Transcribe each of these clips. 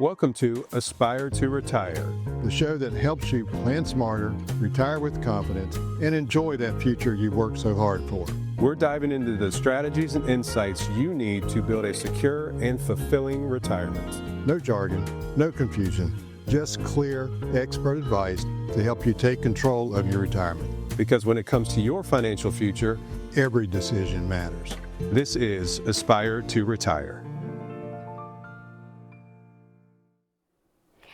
Welcome to Aspire to Retire. The show that helps you plan smarter, retire with confidence, and enjoy that future you worked so hard for. We're diving into the strategies and insights you need to build a secure and fulfilling retirement. No jargon, no confusion, just clear, expert advice to help you take control of your retirement. Because when it comes to your financial future, every decision matters. This is Aspire to Retire.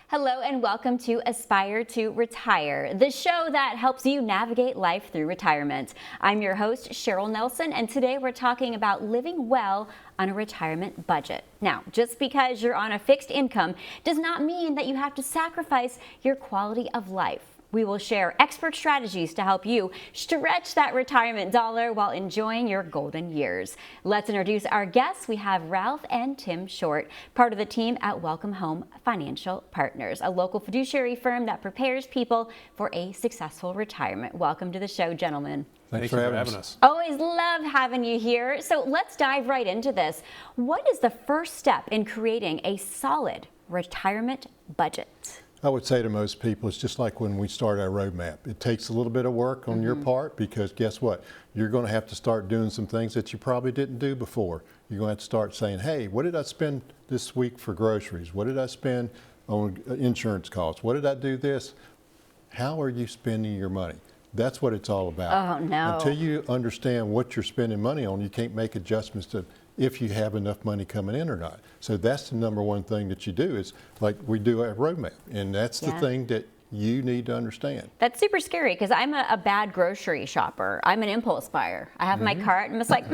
Hello and welcome to Aspire to Retire, the show that helps you navigate life through retirement. I'm your host, Cheryl Nelson, and today we're talking about living well on a retirement budget. Now, just because you're on a fixed income does not mean that you have to sacrifice your quality of life. We will share expert strategies to help you stretch that retirement dollar while enjoying your golden years. Let's introduce our guests. We have Ralph and Tim Short, part of the team at Welcome Home Financial Partners, a local fiduciary firm that prepares people for a successful retirement. Welcome to the show, gentlemen. Thanks for having us. Always love having you here. So let's dive right into this. What is the first step in creating a solid retirement budget? I would say to most people, it's just like when we start our roadmap. It takes a little bit of work on your part because guess what? You're going to have to start doing some things that you probably didn't do before. You're going to have to start saying, hey, what did I spend this week for groceries? What did I spend on insurance costs? What did I do this? How are you spending your money? That's what it's all about. Oh, no. Until you understand what you're spending money on, you can't make adjustments to if you have enough money coming in or not. So that's the number one thing that you do is like we do a roadmap. And that's the thing that you need to understand. That's super scary because I'm a bad grocery shopper. I'm an impulse buyer. I have my cart and I'm just like,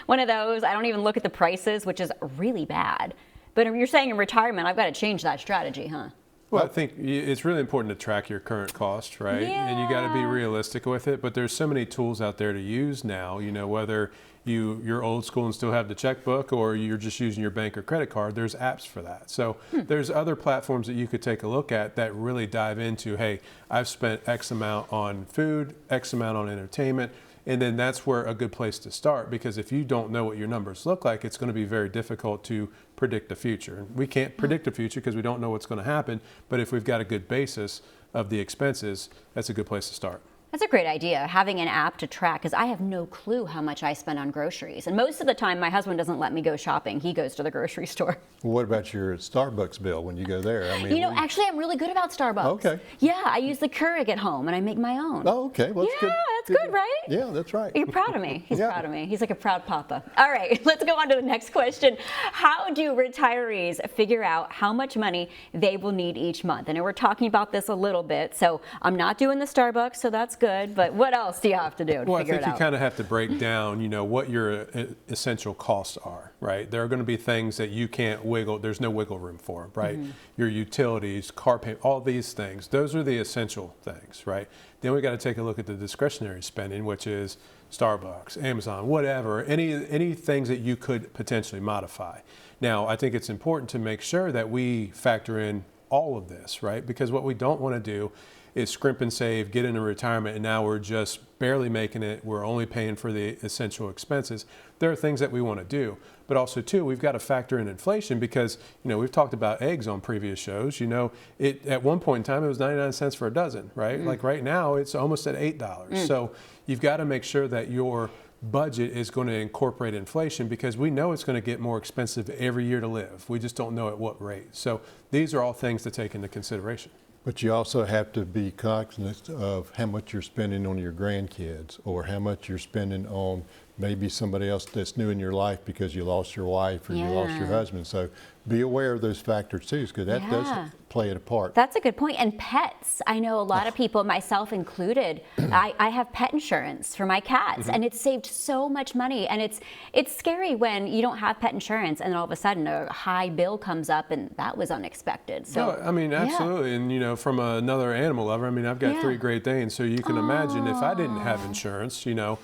one of those. I don't even look at the prices, which is really bad. But if you're saying in retirement, I've got to change that strategy, huh? Well, I think it's really important to track your current costs, right? Yeah. And you got to be realistic with it. But there's so many tools out there to use now, you know, whether you're old school and still have the checkbook or you're just using your bank or credit card, there's apps for that. So there's other platforms that you could take a look at that really dive into, hey, I've spent X amount on food, X amount on entertainment. And then that's where a good place to start, because if you don't know what your numbers look like, it's going to be very difficult to predict the future. We can't predict the future because we don't know what's going to happen, but if we've got a good basis of the expenses, that's a good place to start. That's a great idea, having an app to track, because I have no clue how much I spend on groceries. And most of the time, my husband doesn't let me go shopping. He goes to the grocery store. Well, what about your Starbucks bill when you go there? I mean, actually, I'm really good about Starbucks. Okay. Yeah, I use the Keurig at home, and I make my own. Oh, okay. Well, that's good. That's good, right? Yeah, that's right. You're proud of me. He's proud of me. He's like a proud papa. All right, let's go on to the next question. How do retirees figure out how much money they will need each month? I know we're talking about this a little bit, so I'm not doing the Starbucks, so that's good. But what else do you have to do to figure it out? Well, I think you kind of have to break down, you know, what your essential costs are, right? There are going to be things that you can't wiggle. There's no wiggle room for, right? Your utilities, car payment, all these things. Those are the essential things, right? Then we got to take a look at the discretionary spending, which is Starbucks, Amazon, whatever, any things that you could potentially modify. Now, I think it's important to make sure that we factor in all of this, right? Because what we don't want to do is scrimp and save, get into retirement, and now we're just barely making it. We're only paying for the essential expenses. There are things that we want to do, but also too, we've got to factor in inflation because, you know, we've talked about eggs on previous shows. You know, at one point in time, it was 99 cents for a dozen, right? Like right now, it's almost at $8. So you've got to make sure that your budget is going to incorporate inflation because we know it's going to get more expensive every year to live. We just don't know at what rate. So these are all things to take into consideration. But you also have to be cognizant of how much you're spending on your grandkids or how much you're spending on maybe somebody else that's new in your life because you lost your wife or you lost your husband. So be aware of those factors too, because that does play a part. That's a good point. And pets, I know a lot of people, myself included, I have pet insurance for my cats, and it's saved so much money. And it's scary when you don't have pet insurance, and then all of a sudden a high bill comes up, and that was unexpected. So, no, I mean, absolutely. And you know, from another animal lover, I mean, I've got 3 Great Danes, so you can imagine if I didn't have insurance, you know.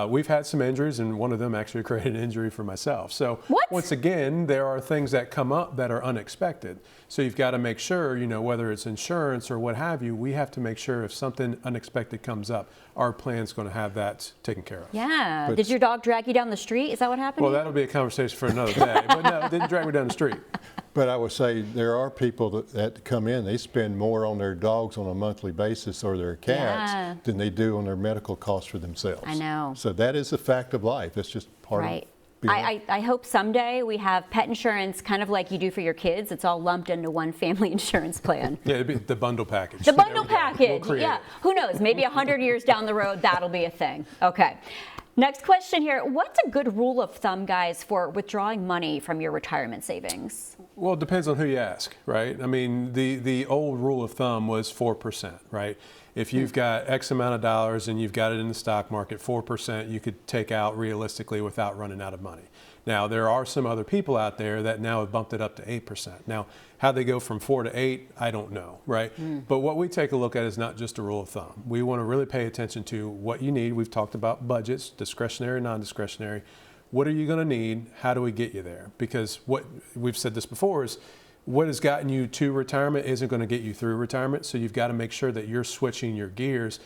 We've had some injuries, and one of them actually created an injury for myself. So once again, there are things that come up that are unexpected. So you've got to make sure, you know, whether it's insurance or what have you, we have to make sure if something unexpected comes up, our plan's going to have that taken care of. Yeah. But did your dog drag you down the street? Is that what happened? Well, that'll be a conversation for another day. But no, it didn't drag me down the street. But I would say there are people that come in, they spend more on their dogs on a monthly basis or their cats Yeah. than they do on their medical costs for themselves. I know. So that is a fact of life. It's just part Right. of being. I hope someday we have pet insurance kind of like you do for your kids. It's all lumped into one family insurance plan. Yeah, it'd be the bundle package. The bundle There we go. We'll package. create Yeah. it. Who knows? Maybe 100 years down the road, that'll be a thing. Okay. Next question here. What's a good rule of thumb, guys, for withdrawing money from your retirement savings? Well, it depends on who you ask, right? I mean, the old rule of thumb was 4%, right? If you've got X amount of dollars and you've got it in the stock market, 4% you could take out realistically without running out of money. Now, there are some other people out there that now have bumped it up to 8%. Now, how they go from 4 to 8, I don't know, right? But what we take a look at is not just a rule of thumb. We want to really pay attention to what you need. We've talked about budgets, discretionary, non-discretionary. What are you going to need? How do we get you there? Because what we've said this before is what has gotten you to retirement isn't going to get you through retirement. So you've got to make sure that you're switching your gears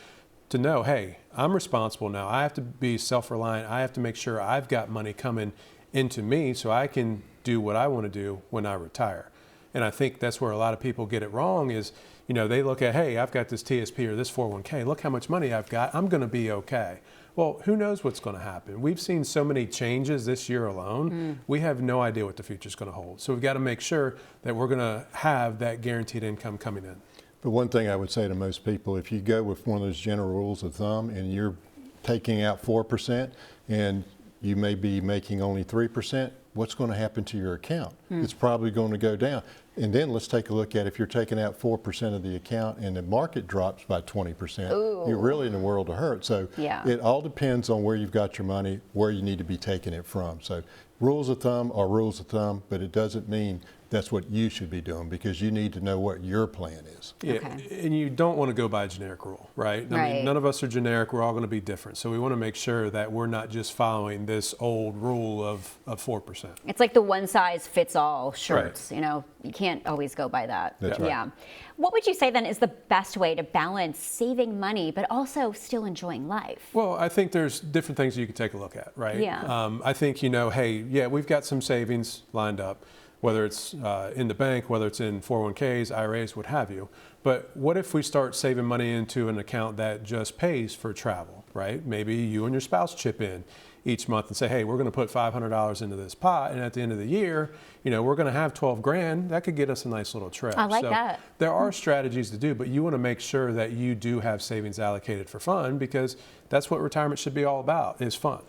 to know, hey, I'm responsible now. I have to be self-reliant. I have to make sure I've got money coming into me so I can do what I want to do when I retire. And I think that's where a lot of people get it wrong is, you know, they look at, hey, I've got this TSP or this 401k. Look how much money I've got. I'm going to be okay. Well, who knows what's going to happen? We've seen so many changes this year alone. We have no idea what the future is going to hold. So we've got to make sure that we're going to have that guaranteed income coming in. But one thing I would say to most people, if you go with one of those general rules of thumb and you're taking out 4% and you may be making only 3%, what's going to happen to your account? It's probably going to go down. And then let's take a look at if you're taking out 4% of the account and the market drops by 20%, you're really in the world of hurt. So Yeah. it all depends on where you've got your money, where you need to be taking it from. So rules of thumb are rules of thumb, but it doesn't mean that's what you should be doing because you need to know what your plan is. Yeah, Okay. and you don't want to go by a generic rule, right? I Right. mean, none of us are generic. We're all going to be different. So we want to make sure that we're not just following this old rule of 4%. It's like the one size fits all shirts. You know, you can't always go by that. That's right. Yeah. What would you say then is the best way to balance saving money but also still enjoying life? Well, I think there's different things you can take a look at, right? Yeah. I think, you know, hey, yeah, we've got some savings lined up, whether it's in the bank, whether it's in 401ks, IRAs, what have you. But what if we start saving money into an account that just pays for travel, right? Maybe you and your spouse chip in each month and say, hey, we're going to put $500 into this pot, and at the end of the year, you know, we're going to have 12 grand. That could get us a nice little trip. I like that. There are strategies to do, but you want to make sure that you do have savings allocated for fun because that's what retirement should be all about, is fun.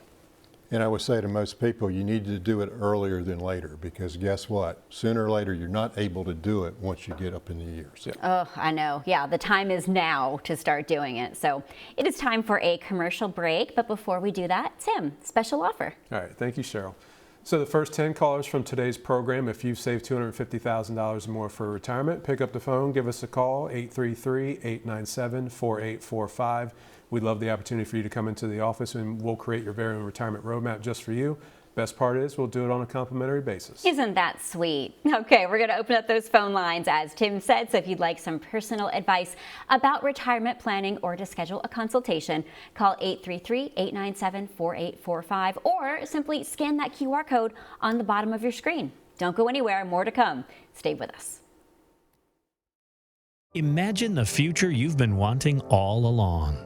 And I would say to most people, you need to do it earlier than later because guess what? Sooner or later, you're not able to do it once you get up in the years. Yeah. Oh, I know. Yeah, the time is now to start doing it. So it is time for a commercial break. But before we do that, Tim, special offer. All right, thank you, Cheryl. So the first 10 callers from today's program, if you've saved $250,000 or more for retirement, pick up the phone, give us a call, 833-897-4845. We'd love the opportunity for you to come into the office and we'll create your very own retirement roadmap just for you. Best part is we'll do it on a complimentary basis. Isn't that sweet? Okay, we're going to open up those phone lines, as Tim said. So if you'd like some personal advice about retirement planning or to schedule a consultation, call 833-897-4845 or simply scan that QR code on the bottom of your screen. Don't go anywhere, more to come. Stay with us. Imagine the future you've been wanting all along.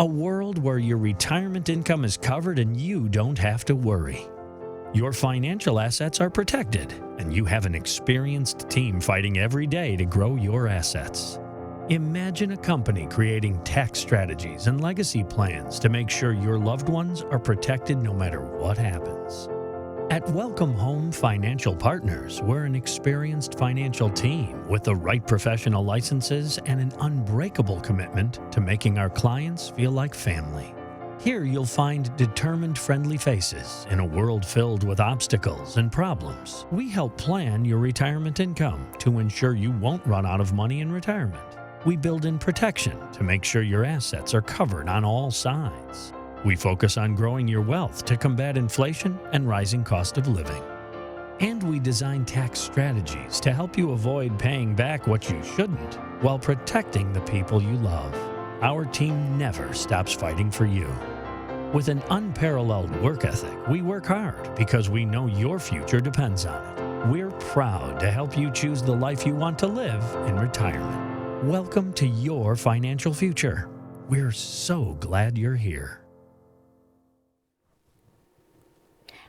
A world where your retirement income is covered and you don't have to worry. Your financial assets are protected, and you have an experienced team fighting every day to grow your assets. Imagine a company creating tax strategies and legacy plans to make sure your loved ones are protected no matter what happens. At Welcome Home Financial Partners, we're an experienced financial team with the right professional licenses and an unbreakable commitment to making our clients feel like family. Here you'll find determined, friendly faces in a world filled with obstacles and problems. We help plan your retirement income to ensure you won't run out of money in retirement. We build in protection to make sure your assets are covered on all sides. We focus on growing your wealth to combat inflation and rising cost of living. And we design tax strategies to help you avoid paying back what you shouldn't while protecting the people you love. Our team never stops fighting for you. With an unparalleled work ethic, we work hard because we know your future depends on it. We're proud to help you choose the life you want to live in retirement. Welcome to your financial future. We're so glad you're here.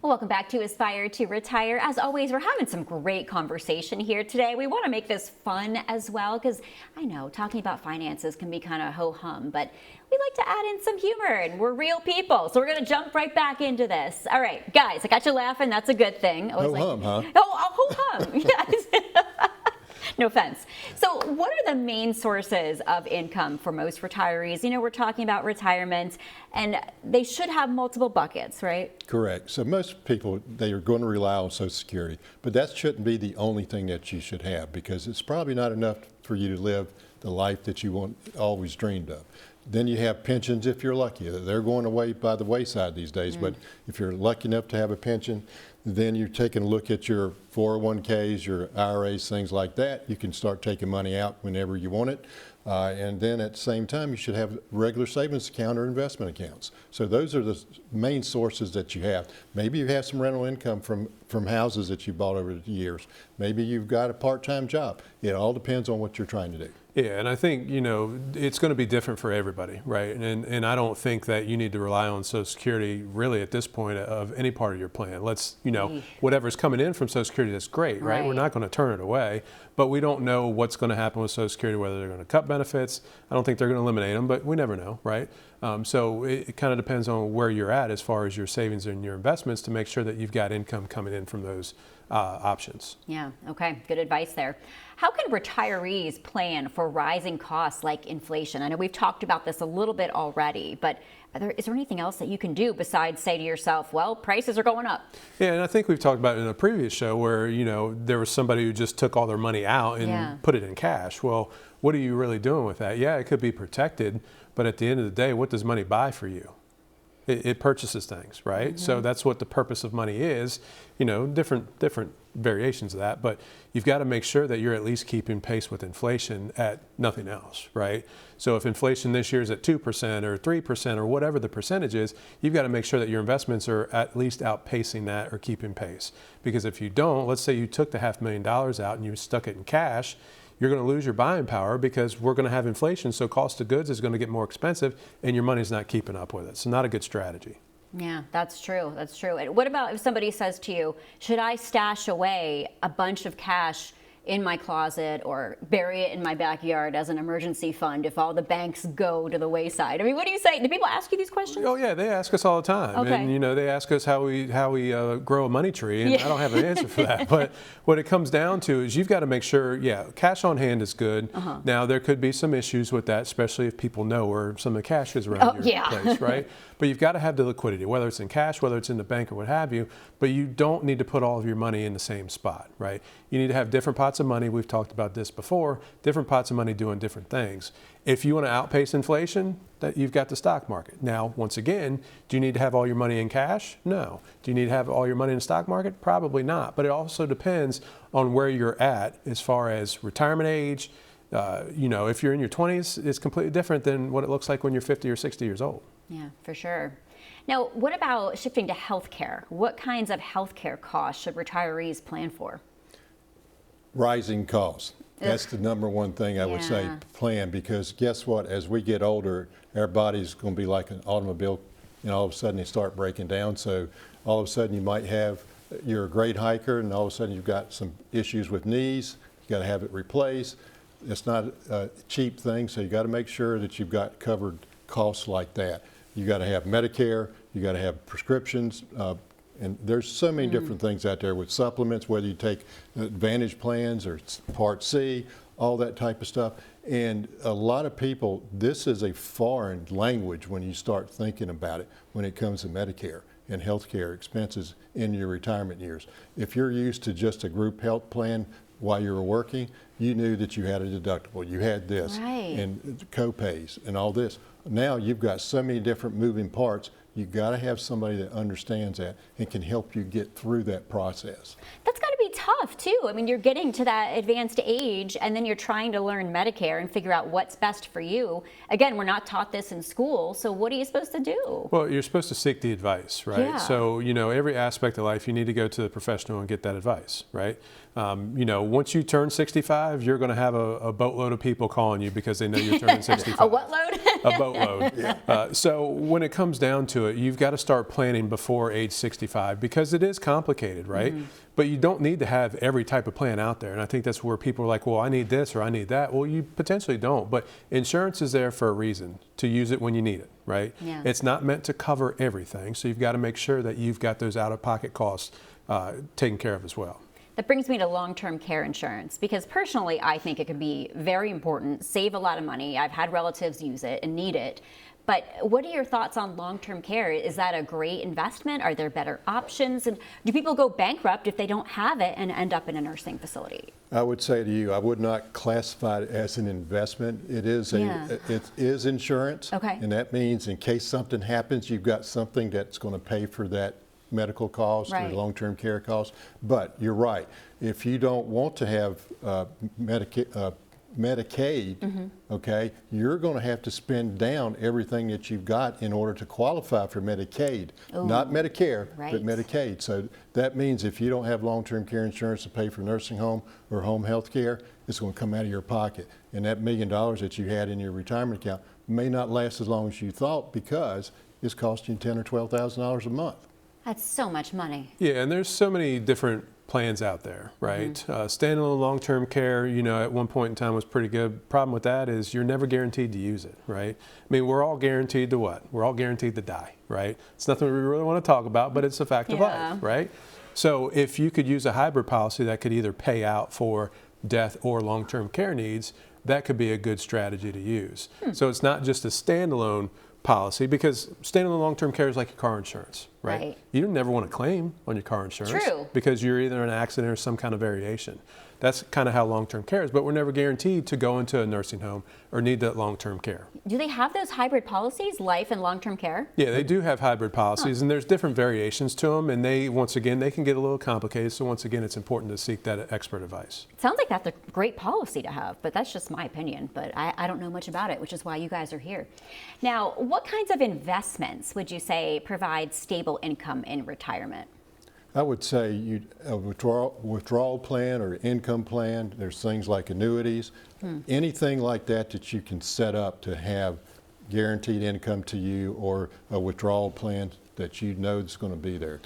Welcome back to Aspire to Retire. As always, we're having some great conversation here today. We want to make this fun as well because I know talking about finances can be kind of ho-hum, but we like to add in some humor and we're real people. So we're going to jump right back into this. All right, guys, I got you laughing. That's a good thing. Ho-hum, huh? Oh, ho-hum. Yes. No offense. So what are the main sources of income for most retirees? You know, we're talking about retirement and they should have multiple buckets, right? Correct. So most people, they are going to rely on Social Security, but that shouldn't be the only thing that you should have because it's probably not enough for you to live the life that you always dreamed of. Then you have pensions if you're lucky. They're going away by the wayside these days, but if you're lucky enough to have a pension, then you're taking a look at your 401ks, your IRAs, things like that. You can start taking money out whenever you want it. And then at the same time, you should have regular savings account or investment accounts. So those are the main sources that you have. Maybe you have some rental income from houses that you bought over the years. Maybe you've got a part-time job. It all depends on what you're trying to do. Yeah, and I think, you know, it's going to be different for everybody, right? And I don't think that you need to rely on Social Security really at this point of any part of your plan. Let's, you know, whatever's coming in from Social Security, that's great, right? We're not going to turn it away, but we don't know what's going to happen with Social Security, whether they're going to cut benefits. I don't think they're going to eliminate them, but we never know, right? So it kind of depends on where you're at as far as your savings and your investments to make sure that you've got income coming in from those options. Yeah, okay, good advice there. How can retirees plan for rising costs like inflation? I know we've talked about this a little bit already, but is there anything else that you can do besides say to yourself, well, prices are going up? Yeah, and I think we've talked about it in a previous show where, you know, there was somebody who just took all their money out and put it in cash. Well, what are you really doing with that? Yeah, it could be protected, but at the end of the day, what does money buy for you? It purchases things, right? So that's what the purpose of money is. You know, different variations of that, but you've got to make sure that you're at least keeping pace with inflation at nothing else, right? So if inflation this year is at 2% or 3% or whatever the percentage is, you've got to make sure that your investments are at least outpacing that or keeping pace. Because if you don't, let's say you took the $500,000 out and you stuck it in cash, you're going to lose your buying power because we're going to have inflation. So cost of goods is going to get more expensive and your money's not keeping up with it. So not a good strategy. Yeah, that's true. That's true. And what about if somebody says to you, should I stash away a bunch of cash in my closet or bury it in my backyard as an emergency fund if all the banks go to the wayside? I mean, what do you say? Do people ask you these questions? Oh yeah, they ask us all the time. Okay. And you know, they ask us how we grow a money tree, and I don't have an answer for that. But what it comes down to is you've got to make sure, cash on hand is good. Now there could be some issues with that, especially if people know where some of the cash is around your place, right? But you've got to have the liquidity, whether it's in cash, whether it's in the bank or what have you, but you don't need to put all of your money in the same spot, right? You need to have different pots of money. We've talked about this before, different pots of money doing different things. If you want to outpace inflation, that you've got the stock market. Now, once again, do you need to have all your money in cash? No. Do you need to have all your money in the stock market? Probably not. But it also depends on where you're at as far as retirement age. You know, if you're in your 20s, it's completely different than what it looks like when you're 50 or 60 years old. Yeah, for sure. Now, what about shifting to healthcare? What kinds of healthcare costs should retirees plan for? Rising costs. That's the number one thing I would say plan, because guess what? As we get older, our body's going to be like an automobile, and all of a sudden they start breaking down. So all of a sudden you might have, you're a great hiker, and all of a sudden you've got some issues with knees. You got to have it replaced. It's not a cheap thing, so you got to make sure that you've got covered costs like that. You got to have Medicare. You got to have prescriptions. And there's so many different things out there with supplements, whether you take Advantage plans or Part C, all that type of stuff. And a lot of people, this is a foreign language when you start thinking about it when it comes to Medicare and healthcare expenses in your retirement years. If you're used to just a group health plan while you were working, you knew that you had a deductible, you had this, and co-pays and all this. Now you've got so many different moving parts. You've got to have somebody that understands that and can help you get through that process. That's got to be tough tough too. I mean, you're getting to that advanced age and then you're trying to learn Medicare and figure out what's best for you. Again, we're not taught this in school, so what are you supposed to do? Well, you're supposed to seek the advice, right? Yeah. So, every aspect of life, you need to go to the professional and get that advice, right? Once you turn 65, you're going to have a boatload of people calling you because they know you're turning 65. A what load? A boatload. So when it comes down to it, you've got to start planning before age 65 because it is complicated, right? But you don't need to have every type of plan out there. And I think that's where people are like, well, I need this or I need that. Well, you potentially don't. But insurance is there for a reason, to use it when you need it, right? Yeah. It's not meant to cover everything. So you've got to make sure that you've got those out-of-pocket costs taken care of as well. That brings me to long-term care insurance because personally, I think it can be very important, save a lot of money. I've had relatives use it and need it. But what are your thoughts on long-term care? Is that a great investment? Are there better options? And do people go bankrupt if they don't have it and end up in a nursing facility? I would say to you, I would not classify it as an investment. It is it is insurance. Okay. And that means in case something happens, you've got something that's going to pay for that medical cost Right. or long-term care cost. But you're right. If you don't want to have Medicaid, okay, you're going to have to spend down everything that you've got in order to qualify for Medicaid. Not Medicare, Right. but Medicaid. So that means if you don't have long-term care insurance to pay for nursing home or home health care, it's going to come out of your pocket. And that $1 million that you had in your retirement account may not last as long as you thought because it's costing you $10,000 or $12,000 a month. That's so much money. Yeah, and there's so many different plans out there, right? Standalone long-term care, at one point in time was pretty good. Problem with that is you're never guaranteed to use it, right? I mean, we're all guaranteed to what? We're all guaranteed to die, right? It's nothing we really want to talk about, but it's a fact of life, right? So if you could use a hybrid policy that could either pay out for death or long-term care needs, that could be a good strategy to use. So it's not just a standalone policy because standalone long-term care is like your car insurance, right? You never want to claim on your car insurance because you're either in an accident or some kind of variation. That's kind of how long-term care is, but we're never guaranteed to go into a nursing home or need that long-term care. Do they have those hybrid policies, life and long-term care? Yeah, they do have hybrid policies, and there's different variations to them, and they can get a little complicated, so once again, it's important to seek that expert advice. It sounds like that's a great policy to have, but that's just my opinion, but I don't know much about it, which is why you guys are here. Now, what kinds of investments would you say provide stable income in retirement? I would say a withdrawal plan or income plan. There's things like annuities, anything like that that you can set up to have guaranteed income to you, or a withdrawal plan that you know is going to be there.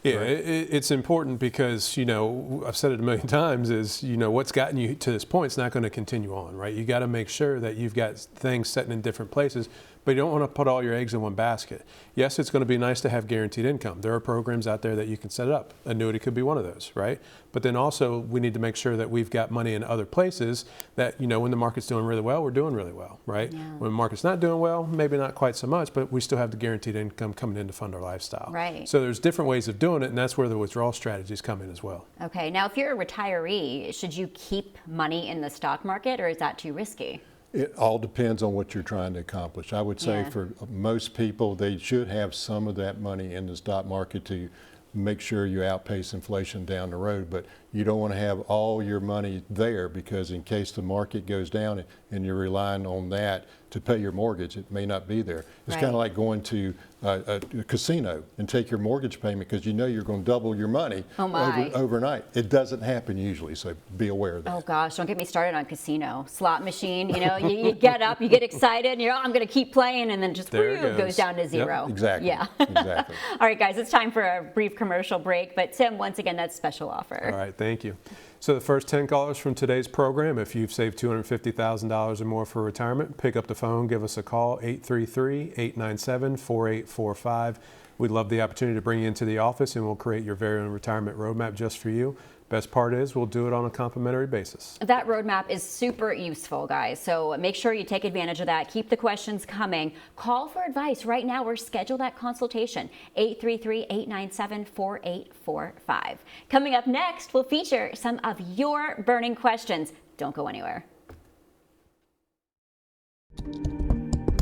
Yeah, it's important because, I've said it a million times is, what's gotten you to this point is not going to continue on, right? You got to make sure that you've got things setting in different places, but you don't want to put all your eggs in one basket. Yes, it's going to be nice to have guaranteed income. There are programs out there that you can set up. Annuity could be one of those, right? But then also we need to make sure that we've got money in other places that, when the market's doing really well, we're doing really well, right? Yeah. When the market's not doing well, maybe not quite so much, but we still have the guaranteed income coming in to fund our lifestyle. Right. So there's different ways of doing it, and that's where the withdrawal strategies come in as well. Okay, now if you're a retiree, should you keep money in the stock market or is that too risky? It all depends on what you're trying to accomplish. I would say for most people, they should have some of that money in the stock market to make sure you outpace inflation down the road, but you don't want to have all your money there because in case the market goes down and you're relying on that to pay your mortgage, it may not be there. It's kind of like going to a casino and take your mortgage payment because you know you're going to double your money overnight. It doesn't happen usually, so be aware of that. Oh gosh, don't get me started on casino. Slot machine, you get up, you get excited, and I'm going to keep playing, and then just goes down to zero. Yep, exactly. Yeah. Exactly. All right, guys, it's time for a brief commercial break, but Tim, once again, that's special offer. All right, thank you. So the first 10 callers from today's program, if you've saved $250,000 or more for retirement, pick up the phone, give us a call, 833-897-4845. We'd love the opportunity to bring you into the office and we'll create your very own retirement roadmap just for you. Best part is we'll do it on a complimentary basis. That roadmap is super useful, guys. So make sure you take advantage of that. Keep the questions coming. Call for advice right now or schedule that consultation. 833-897-4845. Coming up next, we'll feature some of your burning questions. Don't go anywhere.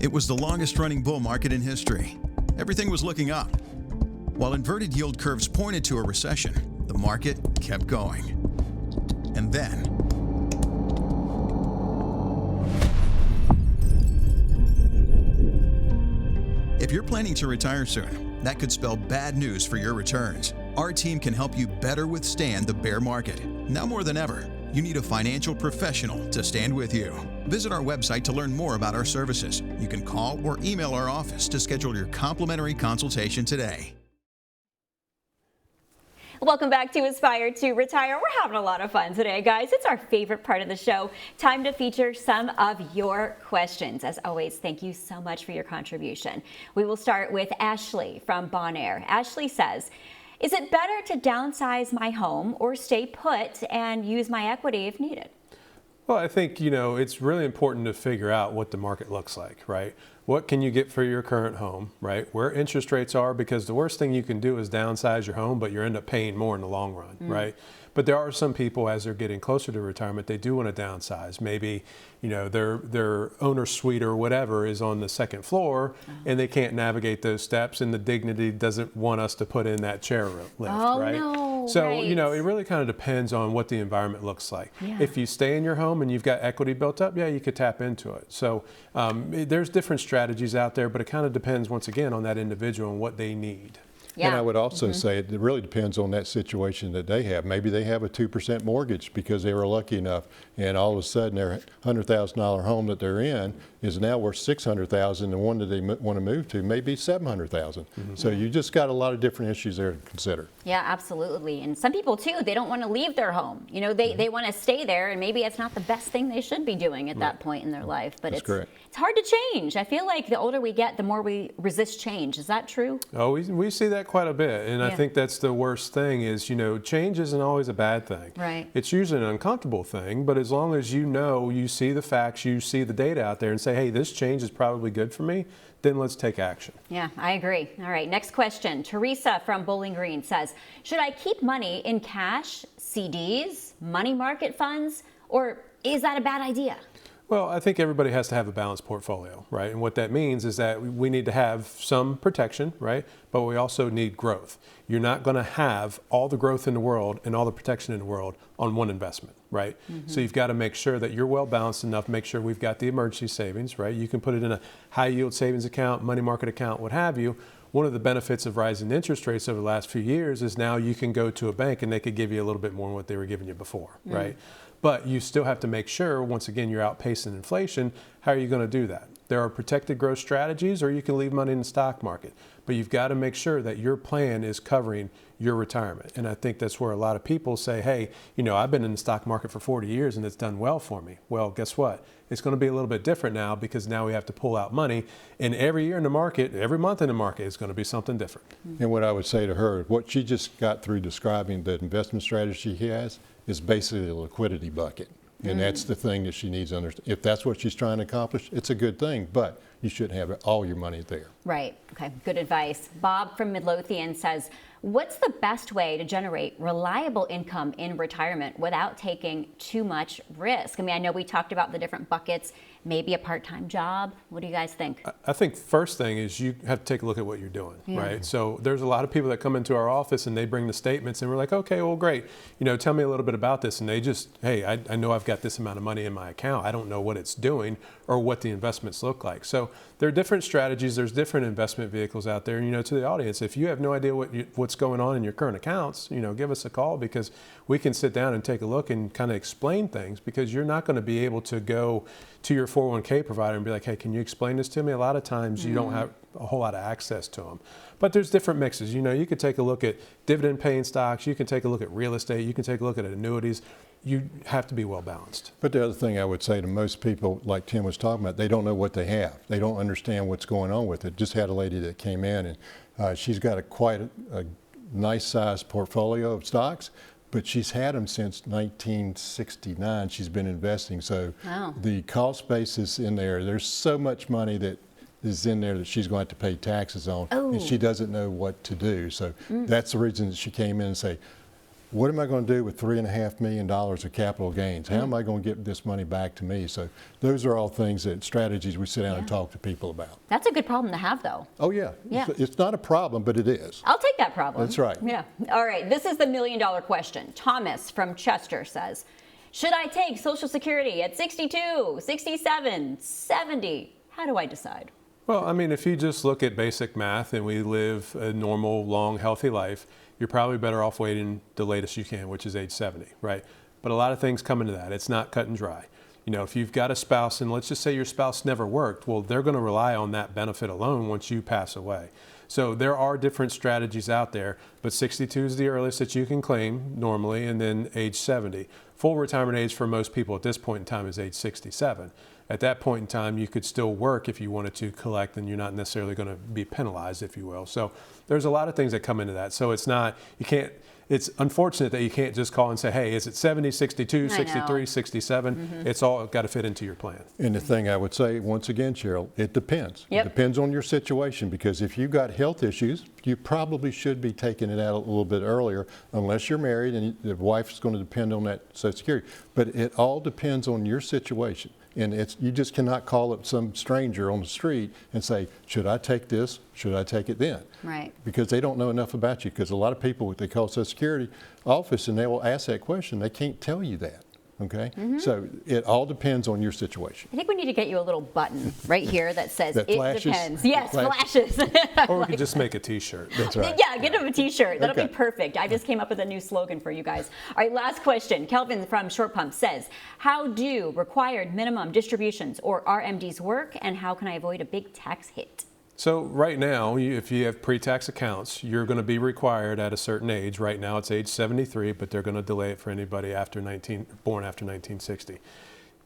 It was the longest running bull market in history. Everything was looking up. While inverted yield curves pointed to a recession, the The market kept going. And then, if you're planning to retire soon, that could spell bad news for your returns. Our team can help you better withstand the bear market. Now more than ever, you need a financial professional to stand with you. Visit our website to learn more about our services. You can call or email our office to schedule your complimentary consultation today. Welcome back to Aspire to Retire. We're having a lot of fun today, guys. It's our favorite part of the show. Time to feature some of your questions. As always, thank you so much for your contribution. We will start with Ashley from Bonaire. Ashley says, is it better to downsize my home or stay put and use my equity if needed? Well, I think, it's really important to figure out what the market looks like, right? What can you get for your current home, right? Where interest rates are, because the worst thing you can do is downsize your home, but you end up paying more in the long run, right? But there are some people, as they're getting closer to retirement, they do want to downsize. Maybe, their owner suite or whatever is on the second floor and they can't navigate those steps, and the dignity doesn't want us to put in that chair lift, right? No, So, right. it really kind of depends on what the environment looks like. Yeah. If you stay in your home and you've got equity built up, yeah, you could tap into it. So there's different strategies out there, but it kind of depends, once again, on that individual and what they need. Yeah. And I would also say it really depends on that situation that they have. Maybe they have a 2% mortgage because they were lucky enough, and all of a sudden their $100,000 home that they're in is now worth $600,000. The one that they want to move to may be $700,000. So you just got a lot of different issues there to consider. Yeah, absolutely. And some people too, they don't want to leave their home. They want to stay there, and maybe it's not the best thing they should be doing at that point in their life. But That's correct. It's hard to change. I feel like the older we get, the more we resist change. Is that true? Oh, we see that quite a bit. And I Yeah. think that's the worst thing is, change isn't always a bad thing. Right. It's usually an uncomfortable thing, but as long as you see the facts, you see the data out there and say, hey, this change is probably good for me, then let's take action. Yeah, I agree. All right, next question. Teresa from Bowling Green says, should I keep money in cash, CDs, money market funds, or is that a bad idea? Well, I think everybody has to have a balanced portfolio, right? And what that means is that we need to have some protection, right? But we also need growth. You're not going to have all the growth in the world and all the protection in the world on one investment, right? So you've got to make sure that you're well balanced enough, make sure we've got the emergency savings, right? You can put it in a high yield savings account, money market account, what have you. One of the benefits of rising interest rates over the last few years is now you can go to a bank and they could give you a little bit more than what they were giving you before, right? But you still have to make sure, once again, you're outpacing inflation. How are you going to do that? There are protected growth strategies, or you can leave money in the stock market. But you've got to make sure that your plan is covering your retirement. And I think that's where a lot of people say, hey, I've been in the stock market for 40 years and it's done well for me. Well, guess what? It's going to be a little bit different now, because now we have to pull out money. And every year in the market, every month in the market is going to be something different. And what I would say to her, what she just got through describing the investment strategy she has is basically a liquidity bucket. And that's the thing that she needs to understand. If that's what she's trying to accomplish, it's a good thing, but you shouldn't have all your money there. Right. Okay. Good advice. Bob from Midlothian says, what's the best way to generate reliable income in retirement without taking too much risk? I know we talked about the different buckets, maybe a part-time job. What do you guys think? I think first thing is you have to take a look at what you're doing, right? So there's a lot of people that come into our office and they bring the statements and we're like, okay, well, great. Tell me a little bit about this. And they just, hey, I know I've got this amount of money in my account. I don't know what it's doing or what the investments look like. So there are different strategies. There's different investment vehicles out there. And, to the audience, if you have no idea what's going on in your current accounts, give us a call, because we can sit down and take a look and kind of explain things, because you're not going to be able to go to your 401k provider and be like, hey, can you explain this to me? A lot of times you don't have a whole lot of access to them. But there's different mixes. You could take a look at dividend paying stocks. You can take a look at real estate. You can take a look at annuities. You have to be well balanced. But the other thing I would say to most people, like Tim was talking about, they don't know what they have. They don't understand what's going on with it. Just had a lady that came in and she's got quite a nice sized portfolio of stocks, but she's had them since 1969. She's been investing. So the cost basis in there, there's so much money that is in there that she's going to have to pay taxes on, and she doesn't know what to do. So that's the reason that she came in and say, what am I going to do with $3.5 million of capital gains? How am I going to get this money back to me? So those are all things strategies we sit down and talk to people about. That's a good problem to have, though. Oh, yeah. Yeah. It's not a problem, but it is. I'll take that problem. That's right. Yeah. All right. This is the $1 million question. Thomas from Chester says, should I take Social Security at 62, 67, 70? How do I decide? Well, I mean, if you just look at basic math and we live a normal, long, healthy life, you're probably better off waiting the latest you can, which is age 70, right? But a lot of things come into that. It's not cut and dry. You know, if you've got a spouse and let's just say your spouse never worked, well, they're going to rely on that benefit alone once you pass away. So there are different strategies out there, but 62 is the earliest that you can claim normally, and then age 70. Full retirement age for most people at this point in time is age 67. At that point in time, you could still work if you wanted to collect, and you're not necessarily going to be penalized, if you will. So there's a lot of things that come into that. So it's not, you can't, it's unfortunate that you can't just call and say, hey, is it 70, 62, 63, 67? It's all got to fit into your plan. And the thing I would say, once again, Cheryl, it depends. Yep. It depends on your situation, because if you've got health issues, you probably should be taking it out a little bit earlier, unless you're married and the wife's going to depend on that Social Security. But it all depends on your situation. And you just cannot call up some stranger on the street and say, should I take this? Should I take it then? Right. Because they don't know enough about you. Because a lot of people, they call Social Security office and they will ask that question. They can't tell you that. Okay? So it all depends on your situation. I think we need to get you a little button right here that says That it flashes? depends. Yes, flashes. Or we could just make a t-shirt. That's right. Yeah, get him a t-shirt. That'll Okay. be perfect. I just came up with a new slogan for you guys. All right, last question. Kelvin from Short Pump says, how do required minimum distributions or RMDs work, and how can I avoid a big tax hit? So right now, if you have pre-tax accounts, you're going to be required at a certain age. Right now it's age 73, but they're going to delay it for anybody born after 1960.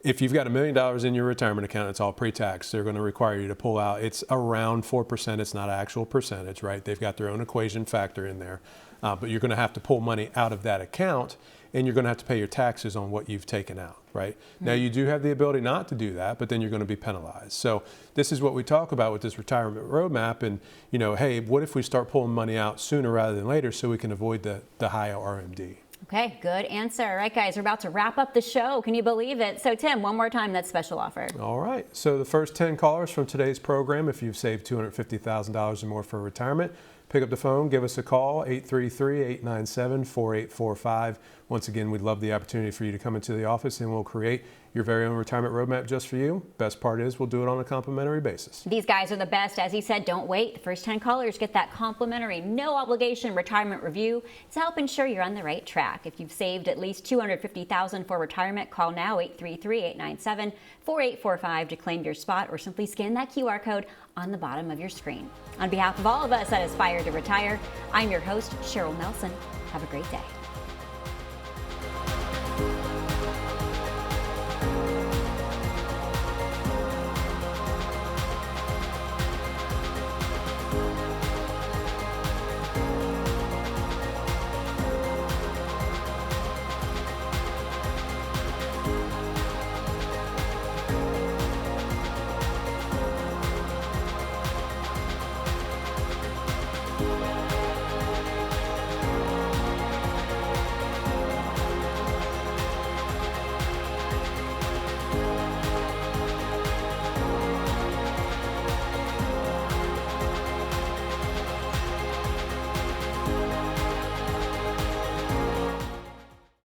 If you've got $1 million in your retirement account, it's all pre-tax, they're going to require you to pull out. It's around 4%. It's not an actual percentage, right? They've got their own equation factor in there. But you're going to have to pull money out of that account, and you're going to have to pay your taxes on what you've taken out, right? Now, you do have the ability not to do that, but then you're going to be penalized. So this is what we talk about with this retirement roadmap. And, you know, hey, what if we start pulling money out sooner rather than later so we can avoid the high RMD? Okay, good answer. All right, guys, we're about to wrap up the show. Can you believe it? So, Tim, one more time, that special offer. All right. So the first 10 callers from today's program, if you've saved $250,000 or more for retirement, pick up the phone, give us a call, 833-897-4845. Once again, we'd love the opportunity for you to come into the office, and we'll create your very own retirement roadmap just for you. Best part is we'll do it on a complimentary basis. These guys are the best. As he said, don't wait. The first 10 callers get that complimentary, no obligation retirement review to help ensure you're on the right track. If you've saved at least $250,000 for retirement, call now, 833-897-4845 to claim your spot, or simply scan that QR code on the bottom of your screen. On behalf of all of us at Aspire to Retire, I'm your host, Cheryl Nelson. Have a great day.